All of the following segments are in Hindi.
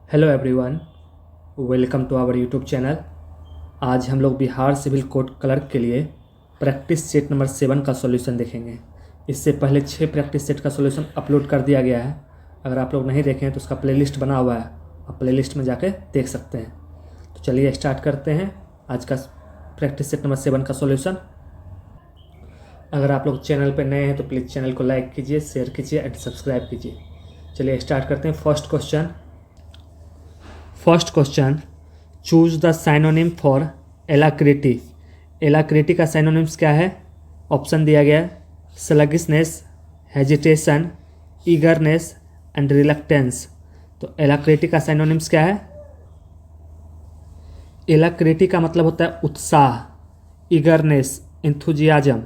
Hello everyone, welcome to our YouTube channel. आज हम लोग बिहार सिविल कोड क्लर्क के लिए प्रैक्टिस सेट नंबर 7 का सॉल्यूशन देखेंगे। इससे पहले 6 प्रैक्टिस सेट का सॉल्यूशन अपलोड कर दिया गया है। अगर आप लोग नहीं देखें तो उसका प्लेलिस्ट बना हुआ है, आप प्लेलिस्ट में जाके देख सकते हैं। तो चलिए स्टार्ट करते हैं आज का प्रैक्टिस सेट नंबर 7 का सॉल्यूशन। अगर आप लोग चैनल पर नए हैं तो प्लीज़ चैनल को लाइक कीजिए, शेयर कीजिए एंड सब्सक्राइब कीजिए। चलिए स्टार्ट करते हैं। First question, choose the synonym for alacrity. Alacrity का साइनोनिम्स क्या है? ऑप्शन दिया गया है sluggishness, hesitation, eagerness and reluctance. तो एलाक्रिटी का साइनोनिम्स क्या है? एलाक्रिटी का मतलब होता है उत्साह, ईगरनेस, इंथुजियाजम।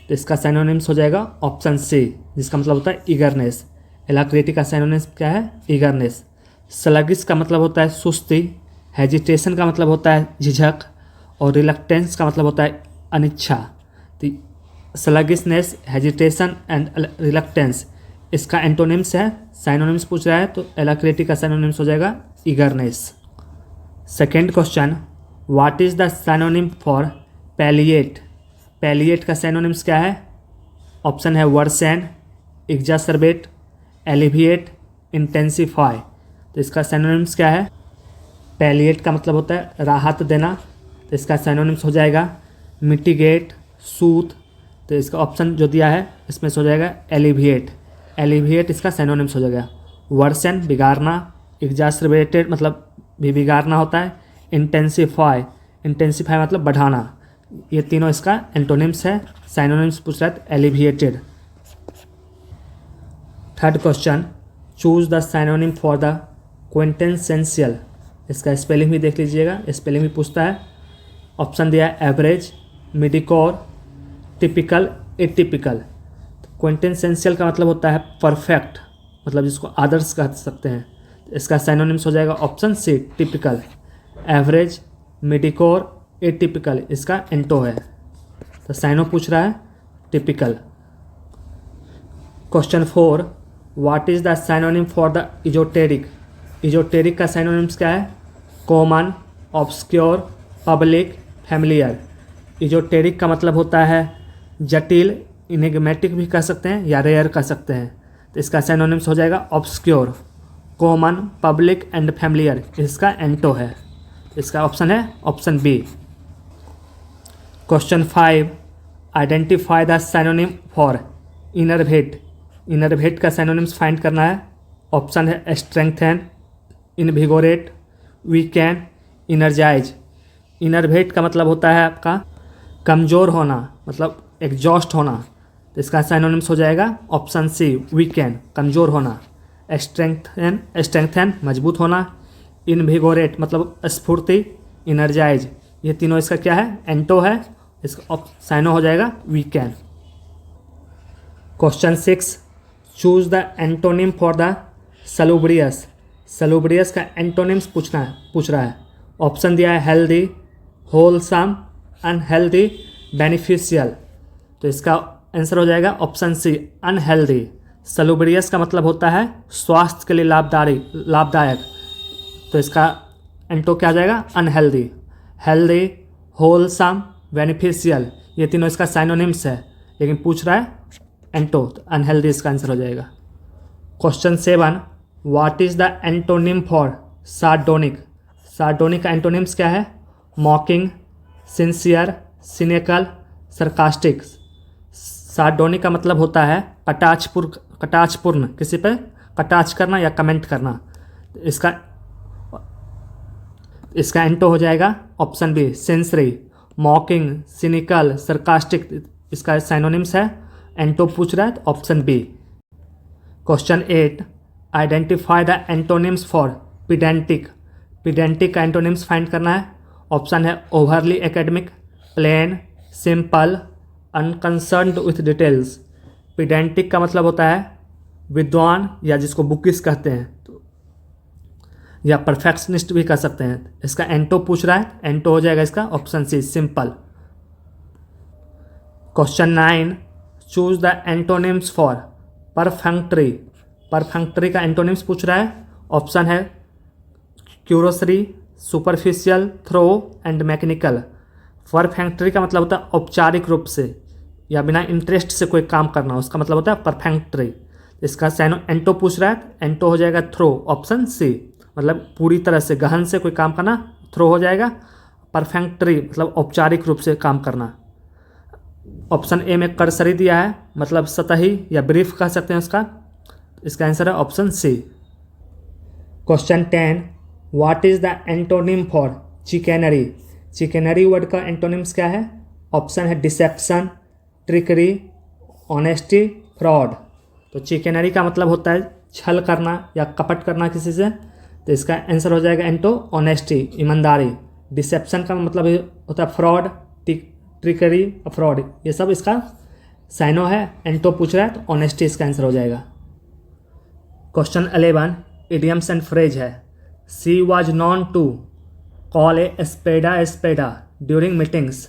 तो इसका साइनोनिम्स हो जाएगा ऑप्शन सी, जिसका मतलब होता है ईगरनेस। एलाक्रिटी का साइनोनिम्स क्या है? ईगरनेस। स्लगिश का मतलब होता है सुस्ती, हेजिटेशन का मतलब होता है झिझक और रिलक्टेंस का मतलब होता है अनिच्छा। तो स्लगिशनेस, हेजिटेशन एंड रिलक्टेंस इसका एंटोनिम्स है। साइनोनिम्स पूछ रहा है तो एलाक्रिटी का साइनोनिम्स हो जाएगा eagerness. Second question, what is the synonym for palliate. Palliate का साइनोनिम्स क्या है? ऑप्शन है वर्सेन, एग्जासर्बेट, एलिविएट, इंटेंसिफाई। तो इसका साइनोनिम्स क्या है? पैलिएट का मतलब होता है राहत देना, तो इसका साइनोनिम्स हो जाएगा मिटिगेट, सूथ। तो इसका ऑप्शन जो दिया है इसमें से हो जाएगा एलिविएट। एलिविएट इसका साइनोनिम्स हो जाएगा। वर्सन बिगाड़ना, एग्जासर्बेटेड मतलब भी बिगाड़ना होता है, इंटेंसिफाई, इंटेंसिफाई मतलब बढ़ाना। ये तीनों इसका एंटोनिम्स है। साइनोनिम्स पूछ रहा है alleviated. Third question, choose the synonym for the quintessential. इसका स्पेलिंग भी देख लीजिएगा, स्पेलिंग भी पूछता है। ऑप्शन दिया है एवरेज, मिडिकोर, टिपिकल, एटिपिकल। क्विंटेंसेंशियल का मतलब होता है परफेक्ट, मतलब जिसको आदर्श कह सकते हैं। इसका साइनोनिम्स हो जाएगा option C, typical. Average, mediocre, atypical इसका एंटो है। तो साइनो पूछ रहा है typical. Question 4, what is the synonym for the esoteric. Esoteric का साइनोनिम्स क्या है? Common, obscure, public, familiar. Esoteric का मतलब होता है जटिल, इनिग्मेटिक भी कह सकते हैं या रेयर कह सकते हैं। तो इसका साइनोनिम्स हो जाएगा obscure, common, public and familiar इसका एंटो है। इसका ऑप्शन है option B. Question 5, identify the synonym for enervate. Enervate का साइनोनिम्स फाइंड करना है। ऑप्शन है strengthen, invigorate, weaken, energise. Enervate का मतलब होता है आपका कमज़ोर होना, मतलब एग्जॉस्ट होना। तो इसका साइनोनिम्स हो जाएगा ऑप्शन सी, वीकेन, कमज़ोर होना। स्ट्रेंथन, स्ट्रेंथन मजबूत होना। इनविगोरेट मतलब स्फूर्ति। इनर्जाइज ये तीनों इसका क्या है? एंटो है। इसका साइनो हो जाएगा weaken. Question 6, choose the antonym for the salubrious. Salubrious का एंटोनिम्स पूछ रहा है। ऑप्शन दिया है हेल्दी, होलसम, अनहेल्दी, बेनिफिशियल। तो इसका आंसर हो जाएगा ऑप्शन सी, अनहेल्दी। सलूब्रियस का मतलब होता है स्वास्थ्य के लिए लाभदायक। तो इसका एंटो क्या आ जाएगा? अनहेल्दी। हेल्दी, होलसम, बेनिफिशियल ये तीनों इसका साइनोनिम्स है, लेकिन पूछ रहा है एंटो, तो अनहेल्दी इसका आंसर हो जाएगा। Question 7, what is the antonym for sardonic. Sardonic का एंटोनिम्स क्या है? मॉकिंग, सिंसियर, सिनेकल, सरकास्टिक। सार्डोनिक का मतलब होता है कटाक्षपूर्ण, किसी पे कटाक्ष करना या कमेंट करना। इसका एंटो हो जाएगा option B, sincere. Mocking, cynical, sarcastic इसका साइनोनिम्स है। एंटो पूछ रहा है तो option B. Question 8, identify the antonyms for pedantic. Pedantic का एंटोनिम्स फाइंड करना है। ऑप्शन है overly academic, plain, simple, unconcerned with details. Pedantic का मतलब होता है विद्वान या जिसको बुकिश कहते हैं, या परफेक्शनिस्ट भी कह सकते हैं। इसका एंटो पूछ रहा है, एंटो हो जाएगा इसका option C, simple. Question 9, choose the antonyms for perfunctory. Perfunctory का एंटोनिम्स पूछ रहा है। ऑप्शन है cursory, superficial, thorough and mechanical. Perfunctory का मतलब होता है औपचारिक रूप से या बिना इंटरेस्ट से कोई काम करना, उसका मतलब होता है परफेक्टरी। इसका साइनो एंटो पूछ रहा है, तो एंटो हो जाएगा थ्रो, ऑप्शन सी। मतलब पूरी तरह से गहन से कोई काम करना, थ्रो हो जाएगा। परफेक्टरी मतलब औपचारिक रूप से काम करना। ऑप्शन ए में कर्सरी दिया है, मतलब सतही या ब्रीफ कह सकते हैं उसका। इसका आंसर है option C. Question 10, what is the antonym for chicanery? Chicanery word का एंटोनिम्स क्या है? ऑप्शन है डिसेप्शन, ट्रिकरी, ऑनेस्टी, फ्रॉड। तो चिकेनरी का मतलब होता है छल करना या कपट करना किसी से, तो इसका आंसर हो जाएगा एंटो, ऑनेस्टी, ईमानदारी। डिसेप्शन का मतलब होता है फ्रॉड, ट्रिकरी, फ्रॉड, ये सब इसका साइनो है। एंटो पूछ रहा है तो ऑनेस्टी इसका आंसर हो जाएगा। क्वेश्चन 11, इडियम्स एंड फ्रेज है। She was known to call a spade a during meetings.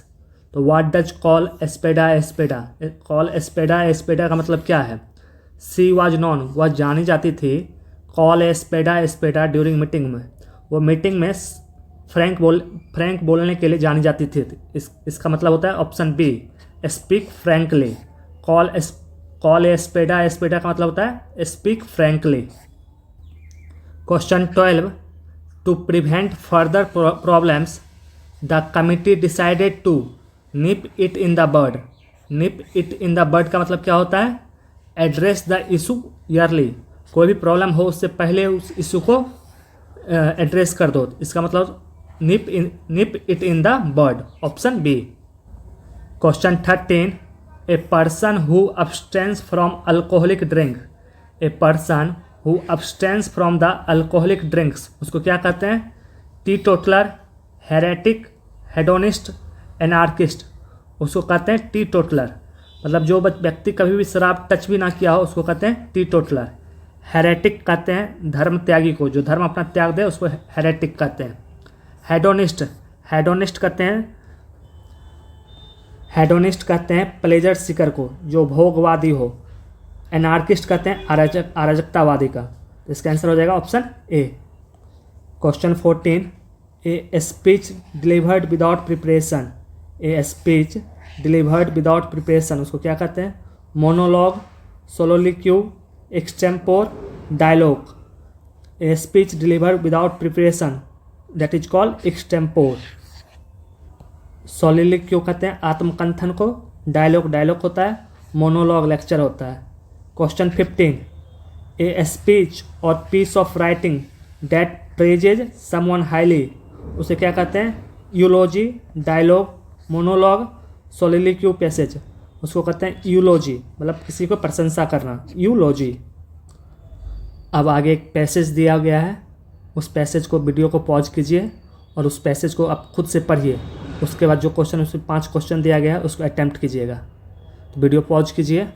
तो what does call a spade a spade? Call a spade a spade का मतलब क्या है? सी वाज नॉन, वह जानी जाती थी, कॉल एस्पेडा ड्यूरिंग मीटिंग में, वो मीटिंग में फ्रैंक बोलने के लिए जानी जाती थी। इसका मतलब होता है option B, speak frankly. Call a spade का मतलब होता है speak frankly. Question 12, to prevent further problems the committee decided to nip it in the bird. Nip it in the bird का मतलब क्या होता है? एड्रेस द इशू ईयरली, कोई भी प्रॉब्लम हो उससे पहले उस इशू को एड्रेस कर दो। इसका मतलब nip it in the bird, option B. Question 13, a person who abstains from alcoholic drink. A person who abstains from the alcoholic drinks, उसको क्या कहते हैं? Teetotaller, heretic, hedonist, anarchist. उसको कहते हैं टीटोटलर, मतलब जो व्यक्ति कभी भी शराब टच भी ना किया हो उसको कहते हैं टीटोटलर। हेरेटिक कहते हैं धर्म त्यागी को, जो धर्म अपना त्याग दे उसको हेरेटिक कहते हैं। हेडोनिस्ट कहते हैं प्लेजर सीकर को, जो भोगवादी हो। एनार्किस्ट कहते हैं अराजकतावादी का। तो इसका आंसर हो जाएगा option A. Question 14, a speech delivered without preparation. A speech delivered without preparation, उसको क्या कहते हैं? Monologue, soliloquy, extempore, dialogue. A speech delivered without preparation that is called extempore. Soliloquy कहते हैं आत्मकंथन को, डायलॉग होता है, मोनोलॉग लेक्चर होता है। क्वेश्चन 15, ए स्पीच और piece of writing that praises someone highly, उसे क्या कहते हैं? Eulogy, dialogue, monologue, soliloquy passage, उसको कहते हैं यूलॉजी, मतलब किसी को प्रशंसा करना, यूलॉजी। अब आगे एक पैसेज दिया गया है, उस पैसेज को वीडियो को पॉज कीजिए और उस पैसेज को आप खुद से पढ़िए। उसके बाद जो क्वेश्चन, उसमें 5 क्वेश्चन दिया गया है उसको अटैम्प्ट कीजिएगा। तो वीडियो पॉज कीजिए,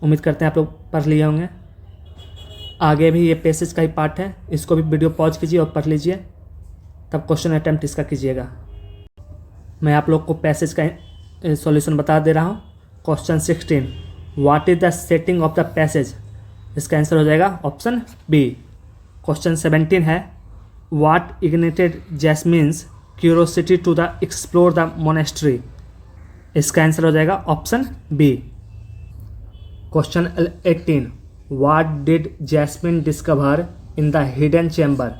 उम्मीद करते हैं आप लोग पढ़ लिए होंगे। आगे भी ये पैसेज का ही पार्ट है, इसको भी वीडियो पॉज कीजिए और पढ़ लीजिए, तब क्वेश्चन अटैम्प्ट इसका कीजिएगा। मैं आप लोग को पैसेज का सॉल्यूशन बता दे रहा हूँ। Question 16, what is the setting of the passage? इसका आंसर हो जाएगा ऑप्शन बी। क्वेश्चन 17 है, what ignited Jasmine's curiosity to the explore the monastery? इसका आंसर हो जाएगा option B. Question 18, what did Jasmine discover in the hidden chamber?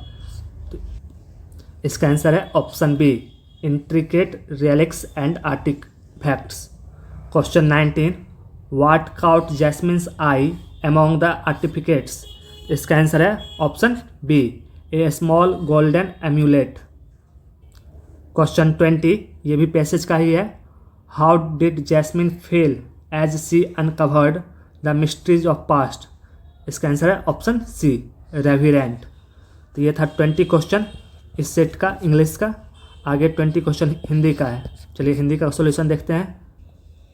इसका आंसर है option B, intricate relics and artefacts. Question 19, what caught Jasmine's eye among the artefacts? इसका आंसर है ऑप्शन बी, ए स्मॉल गोल्डन एम्यूलेट। क्वेश्चन 20, ये भी पैसेज का ही है, how did Jasmine feel as she uncovered the mysteries of past? इसका आंसर है ऑप्शन सी, रेविरेंट। तो ये था 20 क्वेश्चन इस सेट का इंग्लिश का। आगे 20 क्वेश्चन हिंदी का है। चलिए हिंदी का सॉल्यूशन देखते हैं।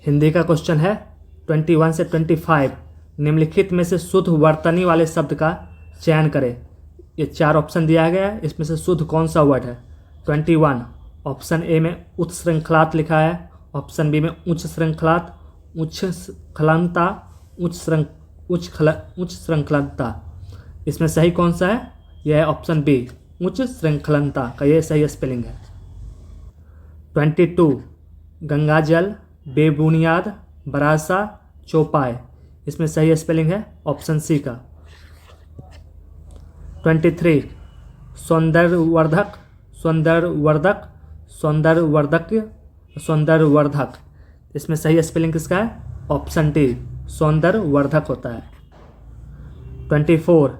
हिंदी का क्वेश्चन है 21 से 25, निम्नलिखित में से शुद्ध वर्तनी वाले शब्द का चयन करें। ये 4 ऑप्शन दिया गया है, इसमें से शुद्ध कौन सा वर्ड है? 21, ऑप्शन ए में उत्श्रृंखलात लिखा है, ऑप्शन बी में उच्च श्रृंखलात, उच्च स्खलनता, उच्च श्रृंखलता। इसमें सही कौन सा है? यह है ऑप्शन बी, उच्च श्रृंखलनता का ये सही स्पेलिंग है। 22 गंगाजल, बेबुनियाद, बरासा, चौपाए, इसमें सही स्पेलिंग है ऑप्शन सी का। 23 सौंदर्यवर्धक, सौंदर्यवर्धक, सौंदर्यवर्धक, सौंदर्यवर्धक, इसमें सही स्पेलिंग किसका है? ऑप्शन डी, सौंदर्यवर्धक होता है। 24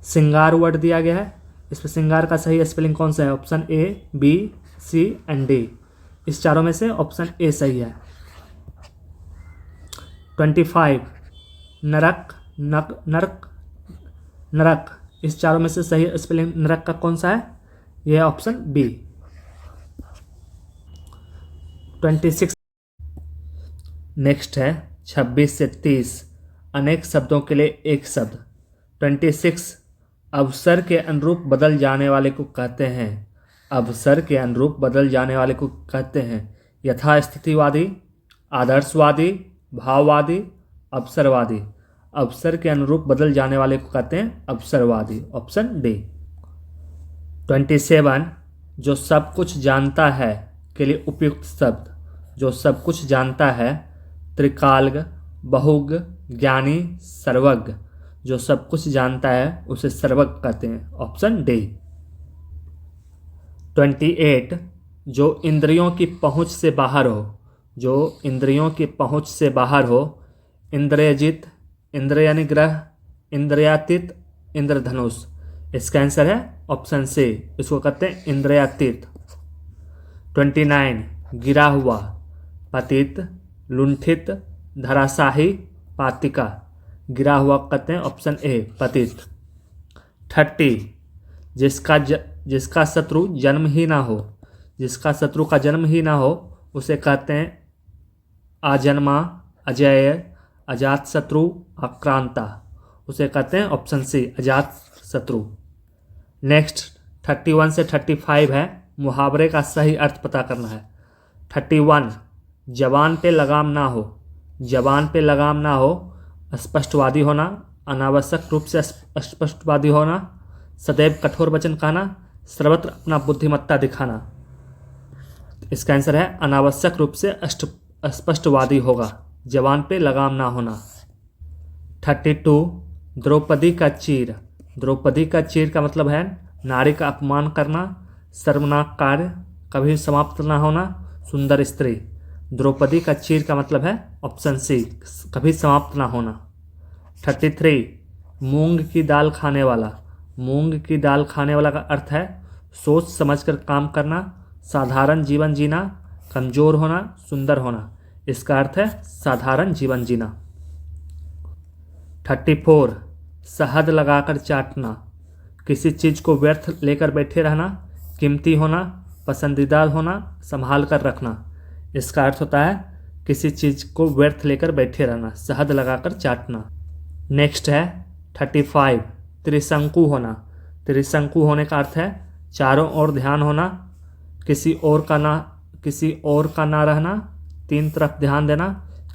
श्रृंगार वर्ड दिया गया है, इसमें श्रृंगार का सही स्पेलिंग कौन सा है? Option A, B, C and D, इस चारों में से ऑप्शन ए सही है। 25 नरक, नक, नरक, नरक, इस चारों में से सही स्पेलिंग नरक का कौन सा है? यह है ऑप्शन बी। 26 नेक्स्ट है 26 से 30 अनेक शब्दों के लिए एक शब्द। 26 अवसर के अनुरूप बदल जाने वाले को कहते हैं। अवसर के अनुरूप बदल जाने वाले को कहते हैं यथास्थितिवादी, आदर्शवादी, भाववादी, अवसरवादी। अवसर के अनुरूप बदल जाने वाले को कहते हैं अवसरवादी, ऑप्शन डी। 27 जो सब कुछ जानता है के लिए उपयुक्त शब्द। जो सब कुछ जानता है त्रिकालज्ञ, बहुज्ञ, ज्ञानी, सर्वज्ञ। जो सब कुछ जानता है उसे सर्वज्ञ कहते हैं, ऑप्शन डी। 28 जो इंद्रियों की पहुंच से बाहर हो। जो इंद्रियों की पहुंच से बाहर हो इंद्रियजित, इंद्रियनिग्रह, इंद्रियातीत, इंद्रधनुष, इसका आंसर है ऑप्शन सी, इसको कहते हैं इंद्रियातीत। 29 गिरा हुआ, पतित, लुंठित, धराशाही, पातिका। गिरा हुआ कहते हैं ऑप्शन ए, पतित। 30 जिसका शत्रु जन्म ही ना हो। जिसका शत्रु का जन्म ही ना हो उसे कहते हैं अजन्मा, अजय, अजात शत्रु, आक्रांता, उसे कहते हैं ऑप्शन सी, अजात शत्रु। नेक्स्ट 31 से 35 है, मुहावरे का सही अर्थ पता करना है। 31 जबान पे लगाम ना हो। जबान पे लगाम ना हो, स्पष्टवादी होना, अनावश्यक रूप से स्पष्टवादी होना, सदैव कठोर वचन कहना, सर्वत्र अपना बुद्धिमत्ता दिखाना। इसका आंसर है अनावश्यक रूप से स्पष्टवादी होगा, जबान पे लगाम ना होना। 32 द्रौपदी का चीर। द्रौपदी का चीर का मतलब है नारी का अपमान करना, शर्मनाक कार्य, कभी समाप्त ना होना, सुंदर स्त्री। द्रौपदी का चीर का मतलब है ऑप्शन सी, कभी समाप्त ना होना। 33 मूंग की दाल खाने वाला। मूंग की दाल खाने वाला का अर्थ है सोच समझकर काम करना, साधारण जीवन जीना, कमज़ोर होना, सुंदर होना। इसका अर्थ है साधारण जीवन जीना। 34 शहद लगाकर चाटना। किसी चीज़ को व्यर्थ लेकर बैठे रहना, कीमती होना, पसंदीदा होना, संभाल कर रखना। इसका अर्थ होता है किसी चीज़ को व्यर्थ लेकर बैठे रहना, शहद लगाकर चाटना। नेक्स्ट है 35 त्रिशंकु होना। त्रिशंकु होने का अर्थ है चारों ओर ध्यान होना, किसी और का ना रहना, तीन तरफ ध्यान देना,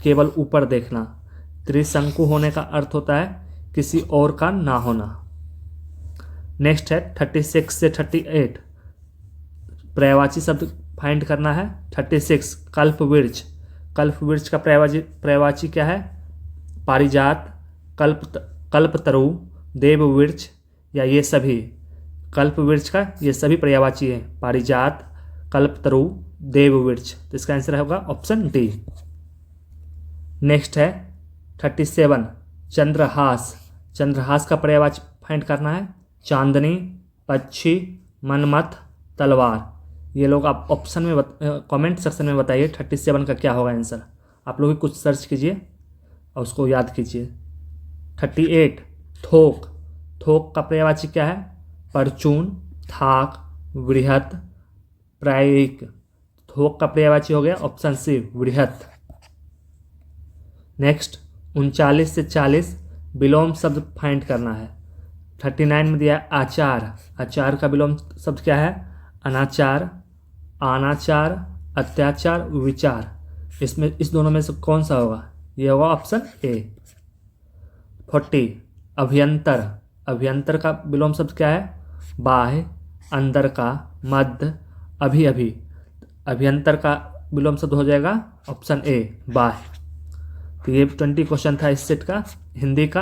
केवल ऊपर देखना। त्रिशंकु होने का अर्थ होता है किसी और का ना होना। नेक्स्ट है 36 से 38 पर्यायवाची शब्द फाइंड करना है। 36 कल्पवृक्ष। कल्पवृक्ष का पर्यायवाची क्या है? पारिजात, कल्पतरु, देववृक्ष या ये सभी। कल्पवृक्ष का ये सभी पर्यायवाची हैं, पारिजात, कल्पतरु, देववृक्ष। तो इसका आंसर होगा ऑप्शन डी। नेक्स्ट है 37 चंद्रहास। चंद्रहास का पर्यायवाची फाइंड करना है। चांदनी, पक्षी, मनमथ, तलवार। ये लोग आप ऑप्शन में कमेंट सेक्शन में बताइए 37 का क्या होगा आंसर। आप लोग भी कुछ सर्च कीजिए और उसको याद कीजिए। 38 थोक। थोक का पर्यायवाची क्या है? परचून, थाक, वृहत, प्रायिक। थोक का पर्यायवाची हो गया ऑप्शन सी, वृहत। नेक्स्ट 39 से 40 विलोम शब्द फाइंड करना है। 39 में दिया है आचार। आचार का विलोम शब्द क्या है? अनाचार, अनाचार, अत्याचार, विचार। इसमें इस दोनों में से कौन सा होगा? ये होगा ऑप्शन ए। 40 अभ्यंतर। अभ्यंतर का विलोम शब्द क्या है? बाह्य, अंदर का, मध्य, अभी अभी। अभ्यंतर का विलोम शब्द हो जाएगा ऑप्शन ए बाह्य। तो ये 20 क्वेश्चन था इस सेट का हिंदी का।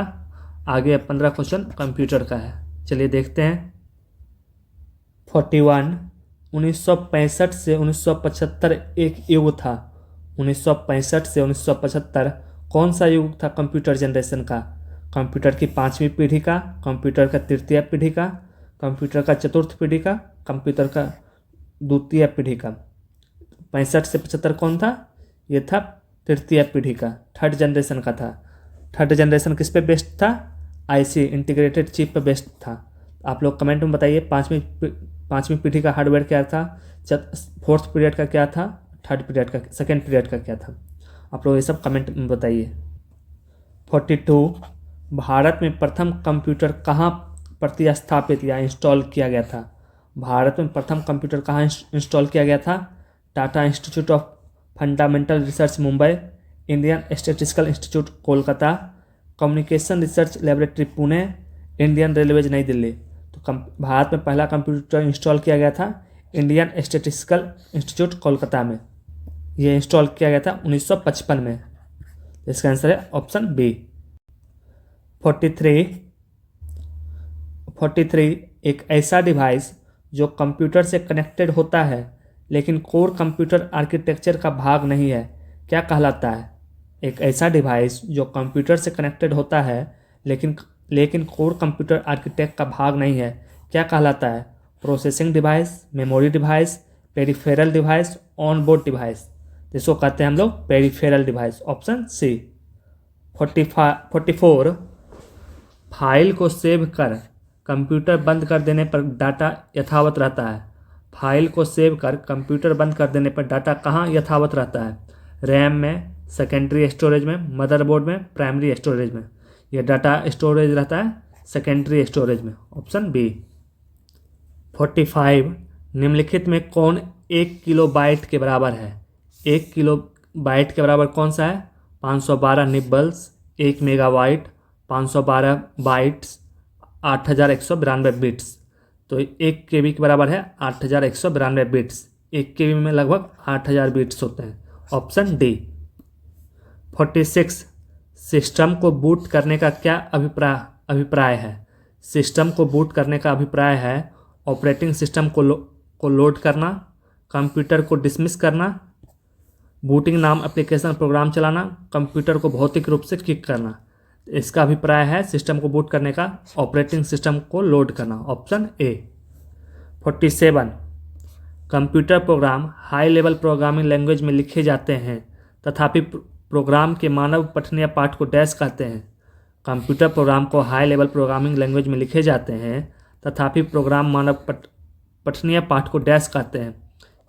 आगे 15 क्वेश्चन कंप्यूटर का है। चलिए देखते हैं। 41 1965 से 1975 एक युग था। 1965 से 1975 कौन सा युग था कंप्यूटर जनरेशन का? कंप्यूटर की 5वीं पीढ़ी का, कंप्यूटर का तृतीय पीढ़ी का, कंप्यूटर का चतुर्थ पीढ़ी का, कंप्यूटर का द्वितीय पीढ़ी का। 65 से 75 कौन था? ये था तृतीय पीढ़ी का, थर्ड जनरेशन का था। थर्ड जनरेशन किस पे बेस्ड था? आईसी इंटीग्रेटेड चिप पे बेस्ड था। आप लोग कमेंट में बताइए पाँचवीं पीढ़ी का हार्डवेयर क्या था, फोर्थ पीरियड का क्या था, थर्ड पीरियड का, सेकेंड पीरियड का क्या था। आप लोग ये सब कमेंट में बताइए। 42 भारत में प्रथम कंप्यूटर कहाँ प्रतिस्थापित या इंस्टॉल किया गया था? भारत में प्रथम कंप्यूटर कहाँ इंस्टॉल किया गया था? Tata institute of fundamental research Mumbai, Indian statistical institute Kolkata, communication research laboratory Pune, Indian railways नई दिल्ली। तो भारत में पहला कंप्यूटर इंस्टॉल किया गया था इंडियन स्टैटिस्टिकल इंस्टीट्यूट कोलकाता में। ये इंस्टॉल किया गया था 1955 में। इसका आंसर है ऑप्शन बी। 43 एक ऐसा डिवाइस जो कंप्यूटर से कनेक्टेड होता है लेकिन कोर कंप्यूटर आर्किटेक्चर का भाग नहीं है, क्या कहलाता है? एक ऐसा डिवाइस जो कंप्यूटर से कनेक्टेड होता है लेकिन कोर कंप्यूटर आर्किटेक्ट का भाग नहीं है, क्या कहलाता है? Processing device, memory device, peripheral device, on board device. इसको कहते हैं हम लोग peripheral device, option C. 44 file को सेव कर कंप्यूटर बंद कर देने पर डाटा यथावत रहता है। फाइल को सेव कर कंप्यूटर बंद कर देने पर डाटा कहाँ यथावत रहता है? रैम में, सेकेंडरी स्टोरेज में, मदरबोर्ड में, प्राइमरी स्टोरेज में। यह डाटा स्टोरेज रहता है सेकेंडरी स्टोरेज में, ऑप्शन बी। 45 निम्नलिखित में कौन 1 किलोबाइट के बराबर है? 1 किलोबाइट के बराबर कौन सा है? 512 निब्बल्स, 1 मेगाबाइट, 512 बाइट्स, 8192 बिट्स। तो 1 KB के बराबर है 8192 बिट्स। 1 KB में लगभग 8000 बिट्स होते हैं, ऑप्शन डी। 46 सिस्टम को बूट करने का क्या अभिप्राय है? सिस्टम को बूट करने का अभिप्राय है ऑपरेटिंग सिस्टम को लोड करना, कंप्यूटर को डिसमिस करना, बूटिंग नाम एप्लीकेशन प्रोग्राम चलाना, कंप्यूटर को भौतिक रूप से किक करना। इसका अभिप्राय है सिस्टम को बूट करने का ऑपरेटिंग सिस्टम को लोड करना, option A. 47 computer program high level programming language में लिखे जाते हैं तथापि प्रोग्राम के मानव पठनीय पाठ को डैश कहते हैं। कंप्यूटर प्रोग्राम को हाई लेवल प्रोग्रामिंग लैंग्वेज में लिखे जाते हैं तथापि प्रोग्राम मानव पठनीय पाठ को डैश कहते हैं।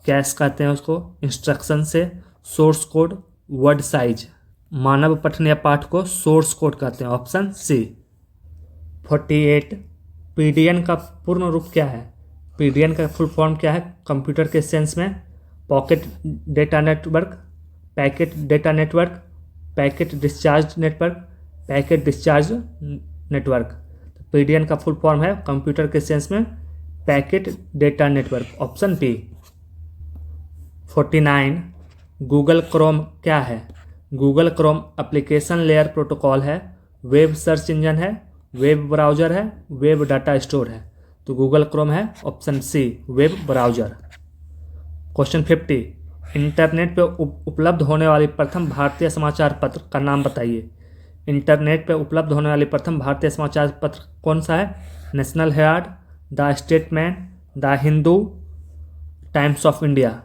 कैश कहते हैं उसको, इंस्ट्रक्शन से, सोर्स कोड, वर्ड साइज। मानव पठनीय पाठ को सोर्स कोड कहते हैं, ऑप्शन सी। 48 पीडीएन का पूर्ण रूप क्या है? पीडीएन का फुल फॉर्म क्या है कंप्यूटर के सेंस में? Pocket data network, packet data network, packet discharge network, packet discharge network. PDN का फुल फॉर्म है कंप्यूटर के सेंस में packet data network, option B. 49 Google Chrome क्या है? Google Chrome application layer protocol है, वेब सर्च इंजन है, वेब ब्राउज़र है, वेब डाटा स्टोर है। तो गूगल क्रोम है, option C, web browser. Question 50 internet पर उपलब्ध होने वाली प्रथम भारतीय समाचार पत्र का नाम बताइए। इंटरनेट पर उपलब्ध होने वाली प्रथम भारतीय समाचार पत्र कौन सा है? National Herald, the statesman, the Hindu, times of India.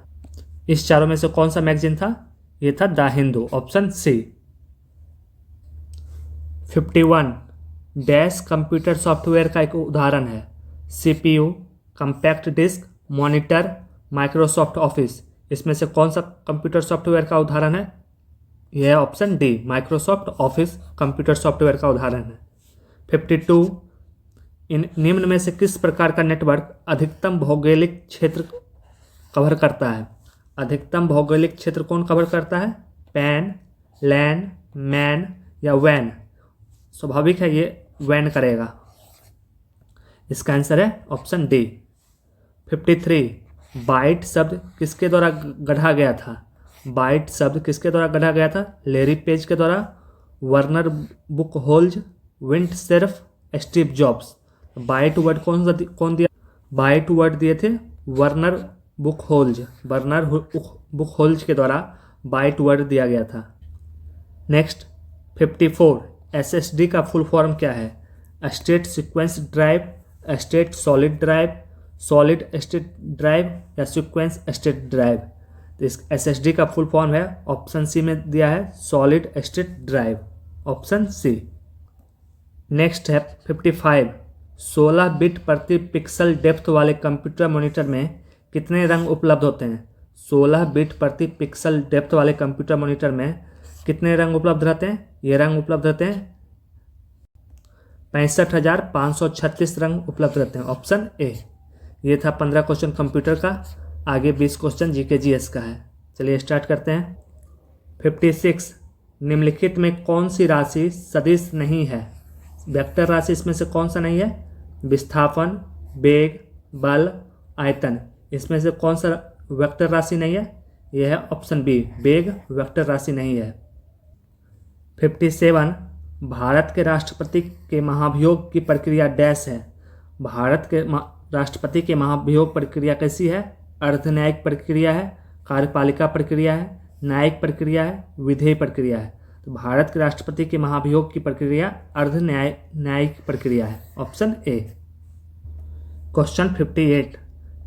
इस चारों में से कौन सा मैगजीन था? ये था the Hindu, option C. 51 dash computer software का एक उदाहरण है। CPU, compact disc, monitor, Microsoft Office. इसमें से कौन सा कंप्यूटर सॉफ्टवेयर का उदाहरण है? यह है option D, Microsoft office computer software का उदाहरण है। 52 इन निम्न में से किस प्रकार का नेटवर्क अधिकतम भौगोलिक क्षेत्र कवर करता है? अधिकतम भौगोलिक क्षेत्र कौन कवर करता है? पैन, लैन, मैन या वैन? स्वाभाविक है ये वैन करेगा। इसका आंसर है ऑप्शन डी। 53, बाइट शब्द किसके द्वारा गढ़ा गया था? बाइट शब्द किसके द्वारा गढ़ा गया था? लैरी पेज के द्वारा, वर्नर बुकहोल्ज, विंट सेर्फ, स्टीव जॉब्स। बाइट वर्ड कौन दिया? बाइट वर्ड दिए थे वर्नर बुकहोल्ज के द्वारा बाइट वर्ड दिया गया था। नेक्स्ट 54, एसएसडी का फुल फॉर्म क्या है? State sequence drive, state solid drive, solid state drive या सीक्वेंस स्टेट ड्राइव। तो इस एसएसडी का फुल फॉर्म है, ऑप्शन सी में दिया है, solid state drive, option C. Next है 55, 16 बिट प्रति पिक्सल डेप्थ वाले कंप्यूटर मॉनिटर में कितने रंग उपलब्ध होते हैं? 16 बिट प्रति पिक्सल डेप्थ वाले कंप्यूटर मॉनिटर में कितने रंग उपलब्ध रहते हैं? ये रंग उपलब्ध रहते हैं 65,536 रंग उपलब्ध रहते हैं, ऑप्शन ए। ये था 15 क्वेश्चन कंप्यूटर का। आगे 20 क्वेश्चन जीके जीएस का है। चलिए स्टार्ट करते हैं। 56, निम्नलिखित में कौन सी राशि सदिश नहीं है? वेक्टर राशि इसमें से कौन सा नहीं है? विस्थापन, वेग, बल, आयतन। इसमें से कौन सा वेक्टर राशि नहीं है? यह है ऑप्शन बी, वेग वेक्टर राशि नहीं है। 57, भारत के राष्ट्रपति के महाभियोग की प्रक्रिया डैश है। भारत के राष्ट्रपति के महाभियोग प्रक्रिया कैसी है? अर्धन्यायिक प्रक्रिया है, कार्यपालिका प्रक्रिया है, न्यायिक प्रक्रिया है, विधेयी प्रक्रिया है। तो भारत के राष्ट्रपति के महाभियोग की प्रक्रिया न्यायिक प्रक्रिया है, ऑप्शन ए। क्वेश्चन 58,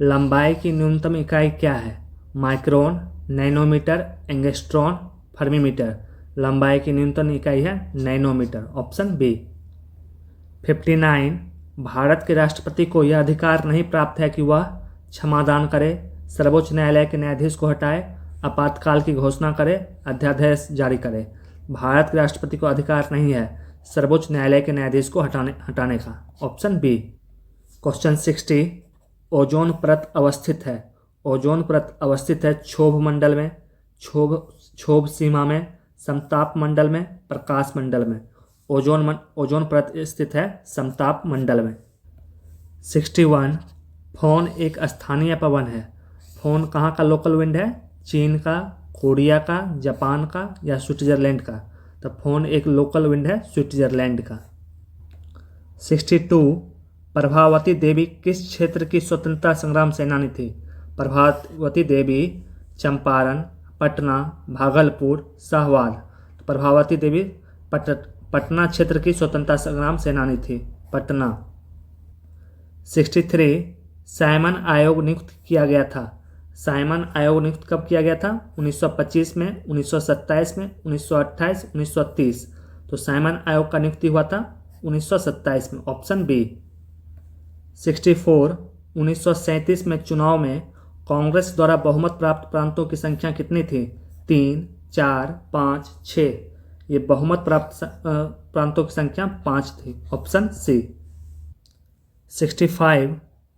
लंबाई की न्यूनतम इकाई क्या है? Micron, nanometre, angstrom, fermimetre. लंबाई की न्यूनतम इकाई है नैनोमीटर, ऑप्शन बी। 59, भारत के राष्ट्रपति को यह अधिकार नहीं प्राप्त है कि वह क्षमादान करे, सर्वोच्च न्यायालय के न्यायाधीश को हटाए, आपातकाल की घोषणा करे, अध्यादेश जारी करे। भारत के राष्ट्रपति को अधिकार नहीं है सर्वोच्च न्यायालय के न्यायाधीश को हटाने का, ऑप्शन बी। क्वेश्चन 60, ओजोन परत अवस्थित है। ओजोन परत अवस्थित है क्षोभ मंडल में, क्षोभ सीमा में, समताप मंडल में, प्रकाश मंडल में। ओजोन परत स्थित है समताप मंडल में। 61, फोन एक स्थानीय पवन है। फोन कहाँ का लोकल विंड है? चीन का, कोरिया का, जापान का या स्विट्जरलैंड का? तो फोन एक लोकल विंड है स्विट्जरलैंड का। 62, प्रभावती देवी किस क्षेत्र की स्वतंत्रता संग्राम सेनानी थी? प्रभावती देवी चंपारण, पटना, भागलपुर, शाहवाद। तो प्रभावती देवी पटना क्षेत्र की स्वतंत्रता संग्राम सेनानी थी, पटना। 63, साइमन आयोग नियुक्त किया गया था। साइमन आयोग नियुक्त कब किया गया था? 1925 में, 1927 में, 1928, 1930। तो साइमन आयोग का नियुक्ति हुआ था 1927 में, ऑप्शन बी। 64, 1937 में चुनाव में कांग्रेस द्वारा बहुमत प्राप्त प्रांतों की संख्या कितनी थी? 3, 4, 5, 6। ये बहुमत प्राप्त प्रांतों की संख्या 5 थी, ऑप्शन सी। 65,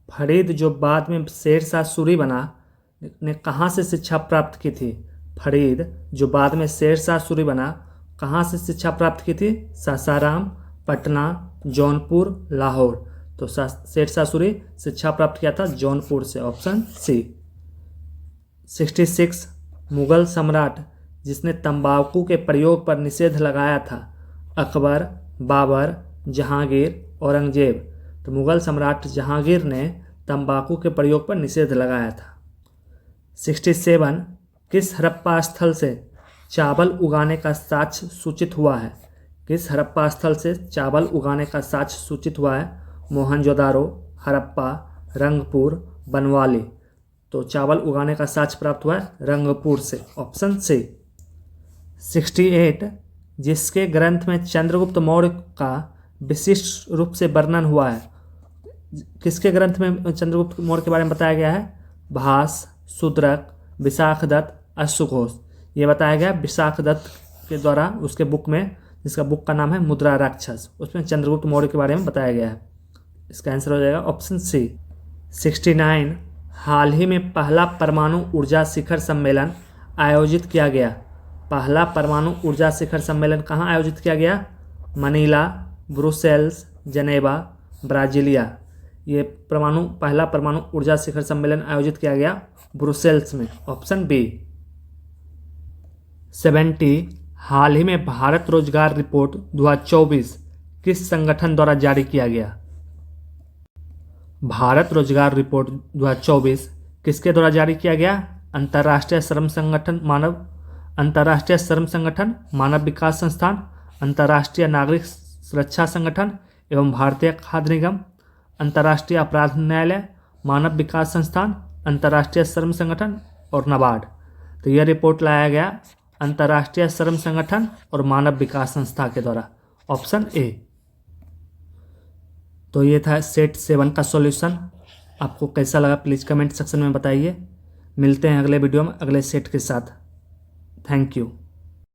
फरीद जो बाद में शेरशाह सूरी बना ने कहाँ से शिक्षा प्राप्त की थी? फरीद जो बाद में शेरशाह सूरी बना कहाँ से शिक्षा प्राप्त की थी? सासाराम, पटना, जौनपुर, लाहौर। तो शेरशाह सूरी शिक्षा प्राप्त किया था जौनपुर से, ऑप्शन सी। 66, मुगल सम्राट जिसने तंबाकू के प्रयोग पर निषेध लगाया था? अकबर, बाबर, जहांगीर, औरंगजेब। तो मुगल सम्राट जहांगीर ने तंबाकू के प्रयोग पर निषेध लगाया था। 67, किस हड़प्पा स्थल से चावल उगाने का साक्ष्य सूचित हुआ है? किस हड़प्पा स्थल से चावल उगाने का साक्ष्य सूचित हुआ है? मोहनजोदारो, हड़प्पा, रंगपुर, बनवाली। तो चावल उगाने का साक्ष्य प्राप्त हुआ है रंगपुर से, ऑप्शन सी। 68, जिसके ग्रंथ में चंद्रगुप्त मौर्य का विशिष्ट रूप से वर्णन हुआ है? किसके ग्रंथ में चंद्रगुप्त मौर्य के बारे में बताया गया है? भास, शूद्रक, विशाखदत्त, अश्वघोष। ये बताया गया विशाखदत्त के द्वारा उसके बुक में, जिसका बुक का नाम है मुद्रा राक्षस, उसमें चंद्रगुप्त मौर्य के बारे में बताया गया है। इसका आंसर हो जाएगा ऑप्शन सी। 69, हाल ही में पहला परमाणु ऊर्जा शिखर सम्मेलन आयोजित किया गया। पहला परमाणु ऊर्जा शिखर सम्मेलन कहाँ आयोजित किया गया? मनीला, ब्रुसेल्स, जनेवा, ब्राजीलिया। ये पहला परमाणु ऊर्जा शिखर सम्मेलन आयोजित किया गया ब्रुसेल्स में, ऑप्शन बी। 70 हाल ही में भारत रोजगार रिपोर्ट 2024 किस संगठन द्वारा जारी किया गया? भारत रोजगार रिपोर्ट 2024 किसके द्वारा जारी किया गया? अंतर्राष्ट्रीय श्रम संगठन मानव विकास संस्थान, अंतर्राष्ट्रीय नागरिक सुरक्षा संगठन एवं भारतीय खाद्य निगम, अंतर्राष्ट्रीय अपराध न्यायालय, मानव विकास संस्थान, अंतर्राष्ट्रीय श्रम संगठन और नाबार्ड। तो यह रिपोर्ट लाया गया अंतर्राष्ट्रीय श्रम संगठन और मानव विकास संस्था के द्वारा, ऑप्शन ए। तो ये था सेट 7 का सॉल्यूशन। आपको कैसा लगा प्लीज़ कमेंट सेक्शन में बताइए। मिलते हैं अगले वीडियो में अगले सेट के साथ। Thank you.